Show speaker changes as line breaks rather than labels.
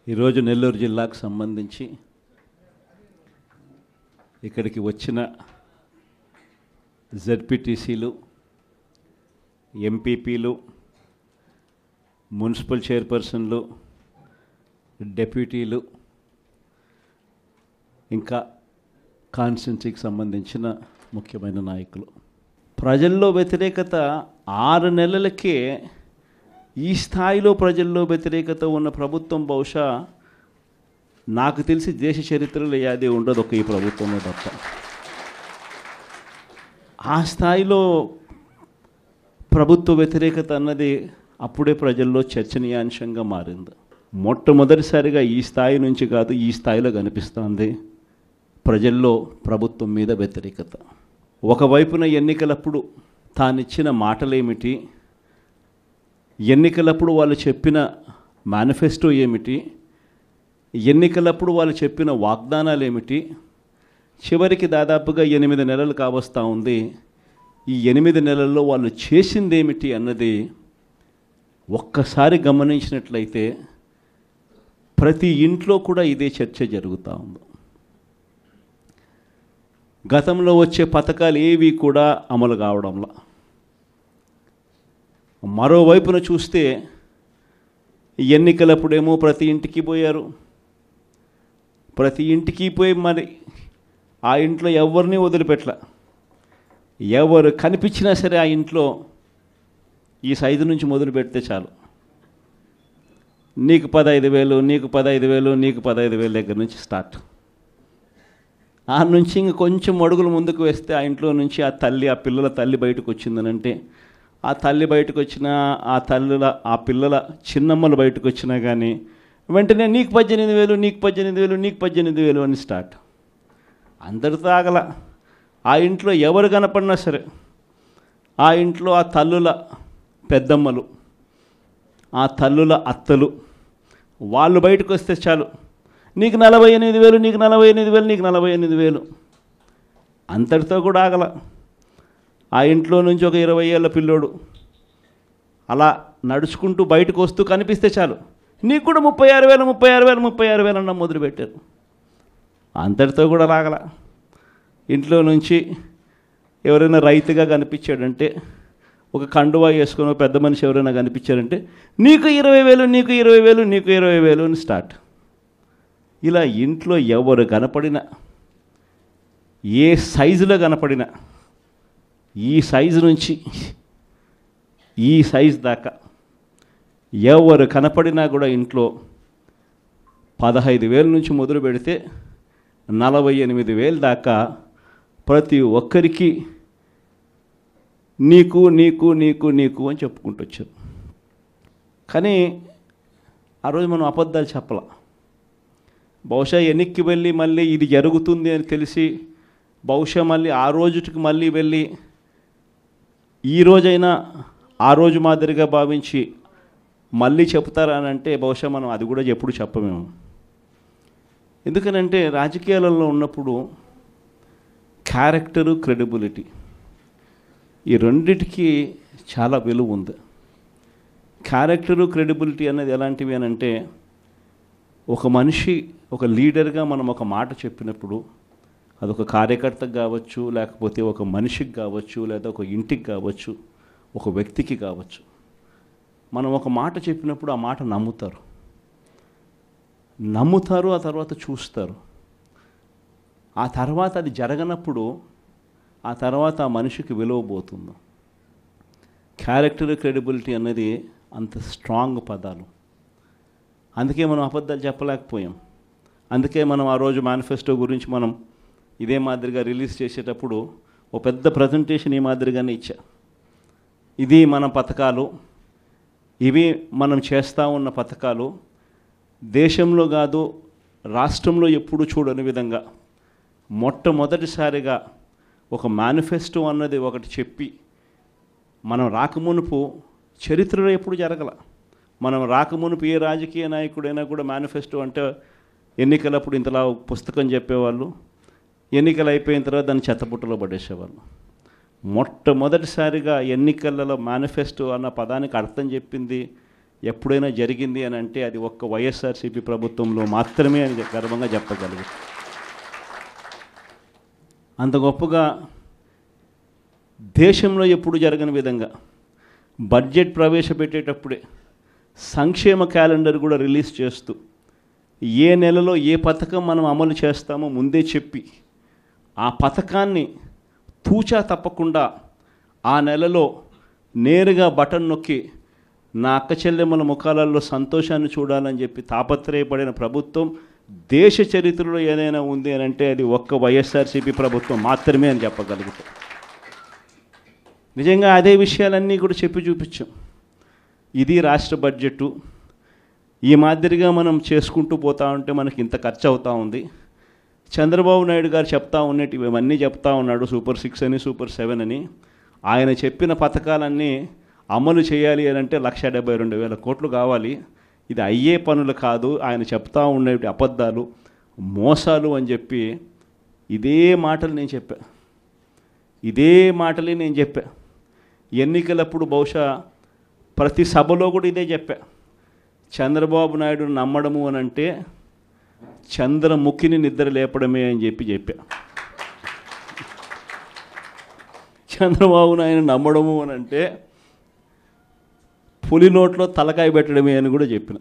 ఈరోజు నెల్లూరు జిల్లాకు సంబంధించి ఇక్కడికి వచ్చిన జెడ్పీటీసీలు, ఎంపీపీలు, మున్సిపల్ చైర్పర్సన్లు, డెప్యూటీలు, ఇంకా కాన్స్టిట్యున్సీకి సంబంధించిన ముఖ్యమైన నాయకులు. ప్రజల్లో వ్యతిరేకత 6 నెలలకే ఈ స్థాయిలో ప్రజల్లో వ్యతిరేకత ఉన్న ప్రభుత్వం బహుశా నాకు తెలిసి దేశ చరిత్రలో ఏది ఉండదు, ఒక ఈ ప్రభుత్వమే తప్ప. ఆ స్థాయిలో ప్రభుత్వ వ్యతిరేకత అన్నది అప్పుడే ప్రజల్లో చర్చనీయాంశంగా మారింది. మొట్టమొదటిసారిగా ఈ స్థాయి నుంచి కాదు, ఈ స్థాయిలో కనిపిస్తుంది ప్రజల్లో ప్రభుత్వం మీద వ్యతిరేకత. ఒకవైపున ఎన్నికలప్పుడు తానిచ్చిన మాటలేమిటి, ఎన్నికలప్పుడు వాళ్ళు చెప్పిన మేనిఫెస్టో ఏమిటి, ఎన్నికలప్పుడు వాళ్ళు చెప్పిన వాగ్దానాలు ఏమిటి, చివరికి దాదాపుగా 8 నెలలు కావస్తూ ఉంది. ఈ 8 నెలల్లో వాళ్ళు చేసిందేమిటి అన్నది ఒక్కసారి గమనించినట్లయితే ప్రతి ఇంట్లో కూడా ఇదే చర్చ జరుగుతూ ఉంది. గతంలో వచ్చే పథకాలు ఏవి కూడా అమలు కావడంలా. మరోవైపున చూస్తే ఎన్నికలప్పుడేమో ప్రతి ఇంటికి పోయారు, ప్రతి ఇంటికి పోయి మరి ఆ ఇంట్లో ఎవరిని వదిలిపెట్టల. ఎవరు కనిపించినా సరే ఆ ఇంట్లో ఈ సైజు నుంచి మొదలు పెడితే చాలు, నీకు 15,000, నీకు 15,000, నీకు 15,000 దగ్గర నుంచి స్టార్ట్. ఆ నుంచి ఇంక కొంచెం అడుగులు ముందుకు వేస్తే ఆ ఇంట్లో నుంచి ఆ పిల్లల తల్లి బయటకు వచ్చిందనంటే, ఆ తల్లి బయటకు వచ్చినా, ఆ పిల్లల చిన్నమ్మలు బయటకు వచ్చినా కానీ వెంటనే నీకు 18,000, నీకు 18,000, నీకు 18,000 అని స్టార్ట్. అందరితో ఆగల. ఆ ఇంట్లో ఎవరు కనపడినా సరే, ఆ ఇంట్లో ఆ తల్లుల పెద్దమ్మలు, ఆ తల్లుల అత్తలు, వాళ్ళు బయటకు వస్తే చాలు, నీకు 48,000, నీకు 48,000, నీకు 48,000. అంతటితో కూడా ఆగల. ఆ ఇంట్లో నుంచి ఒక 20 ఏళ్ళ పిల్లోడు అలా నడుచుకుంటూ బయటకు వస్తూ కనిపిస్తే చాలు, నీకు కూడా 36,000, 36,000, 36,000 అన్న మొదలుపెట్టారు. అంతటితో కూడా రాగల. ఇంట్లో నుంచి ఎవరైనా రైతుగా కనిపించాడంటే, ఒక కండువా వేసుకుని పెద్ద మనిషి ఎవరైనా కనిపించారంటే, నీకు 20,000, నీకు 20,000, నీకు 20,000 అని స్టార్ట్. ఇలా ఇంట్లో ఎవరు కనపడినా, ఏ సైజులో కనపడినా, ఈ సైజు నుంచి ఈ సైజు దాకా ఎవరు కనపడినా కూడా ఇంట్లో 15,000 నుంచి మొదలు పెడితే 48,000 దాకా ప్రతి ఒక్కరికి నీకు నీకు నీకు నీకు అని చెప్పుకుంటూ వచ్చారు. కానీ ఆ రోజు మనం అబద్ధాలు చెప్పాల. బహుశా వెనక్కి వెళ్ళి మళ్ళీ ఇది జరుగుతుంది అని తెలిసి బహుశా మళ్ళీ ఆ రోజుకి మళ్ళీ వెళ్ళి ఈ రోజైనా ఆ రోజు మాదిరిగా భావించి మళ్ళీ చెప్తారా అని అంటే బహుశా మనం అది కూడా ఎప్పుడు చెప్పమేమో. ఎందుకనంటే రాజకీయాలలో ఉన్నప్పుడు క్యారెక్టరు, క్రెడిబిలిటీ, ఈ రెండిటికి చాలా విలువ ఉంది. క్యారెక్టరు, క్రెడిబిలిటీ అనేది ఎలాంటివి అని అంటే, ఒక మనిషి ఒక లీడర్గా మనం ఒక మాట చెప్పినప్పుడు అదొక కార్యకర్తకు కావచ్చు, లేకపోతే ఒక మనిషికి కావచ్చు, లేదా ఒక ఇంటికి కావచ్చు, ఒక వ్యక్తికి కావచ్చు. మనం ఒక మాట చెప్పినప్పుడు ఆ మాట నమ్ముతారు, ఆ తర్వాత చూస్తారు. ఆ తర్వాత అది జరగనప్పుడు ఆ తర్వాత ఆ మనిషికి విలువ పోతుంది. క్యారెక్టర్, క్రెడిబిలిటీ అనేది అంత స్ట్రాంగ్ పదాలు. అందుకే మనం అబద్ధాలు చెప్పలేకపోయాం. అందుకే మనం ఆ రోజు మేనిఫెస్టో గురించి మనం ఇదే మాదిరిగా రిలీజ్ చేసేటప్పుడు ఒక పెద్ద ప్రజెంటేషన్ ఈ మాదిరిగానే ఇచ్చా. ఇది మన పథకాలు, ఇవి మనం చేస్తూ ఉన్న పథకాలు, దేశంలో కాదు రాష్ట్రంలో ఎప్పుడు చూడని విధంగా మొట్టమొదటిసారిగా ఒక మేనిఫెస్టో అన్నది ఒకటి చెప్పి, మనం రాకమునుపు చరిత్రలో ఎప్పుడు జరగల. మనం రాకమునుపు ఏ రాజకీయ నాయకుడైనా కూడా మేనిఫెస్టో అంటే ఎన్నికలప్పుడు ఇంతలా పుస్తకం చెప్పేవాళ్ళు, ఎన్నికలు అయిపోయిన తర్వాత దాన్ని చెత్తపుట్టలో పడేసేవాళ్ళు. మొట్టమొదటిసారిగా ఎన్నికలలో మేనిఫెస్టో అన్న పదానికి అర్థం చెప్పింది ఎప్పుడైనా జరిగింది అని అంటే అది ఒక్క వైఎస్ఆర్సీపీ ప్రభుత్వంలో మాత్రమే అని గర్వంగా చెప్పగలుగుతాం. అంత గొప్పగా దేశంలో ఎప్పుడు జరగని విధంగా బడ్జెట్ ప్రవేశపెట్టేటప్పుడే సంక్షేమ క్యాలెండర్ కూడా రిలీజ్ చేస్తూ ఏ నెలలో ఏ పథకం మనం అమలు చేస్తామో ముందే చెప్పి ఆ పథకాన్ని తూచా తప్పకుండా ఆ నెలలో నేరుగా బటన్ నొక్కి నా అక్క చెల్లెమ్మల ముఖాలలో సంతోషాన్ని చూడాలని చెప్పి తాపత్రయపడిన ప్రభుత్వం దేశ చరిత్రలో ఏదైనా ఉంది అని అంటే అది ఒక్క వైఎస్ఆర్సీపీ ప్రభుత్వం మాత్రమే అని చెప్పగలుగుతాం. నిజంగా అదే విషయాలన్నీ కూడా చెప్పి చూపించాం. ఇది రాష్ట్ర బడ్జెటు, ఈ మాదిరిగా మనం చేసుకుంటూ పోతా ఉంటే మనకి ఇంత ఖర్చు అవుతూ ఉంది. చంద్రబాబు నాయుడు గారు చెప్తా ఉన్నట్టు ఇవన్నీ చెప్తా ఉన్నాడు, సూపర్ 6 అని సూపర్ 7 అని. ఆయన చెప్పిన పథకాలన్నీ అమలు చేయాలి అని అంటే 1,72,000 కోట్లు కావాలి. ఇది అయ్యే పనులు కాదు, ఆయన చెప్తా ఉండే అబద్ధాలు మోసాలు అని చెప్పి ఇదే మాటలు నేను చెప్పా. ఇదే మాటలే నేను చెప్పా. ఎన్నికలప్పుడు బహుశా ప్రతి సభలో కూడా ఇదే చెప్పా. చంద్రబాబు నాయుడుని నమ్మడము అని అంటే చంద్రముఖిని నిద్ర లేపడమే అని చెప్పా. చంద్రబాబు నాయుడు నమ్మడము అని అంటే పులి నోట్లో తలకాయ పెట్టడమే అని కూడా చెప్పిన.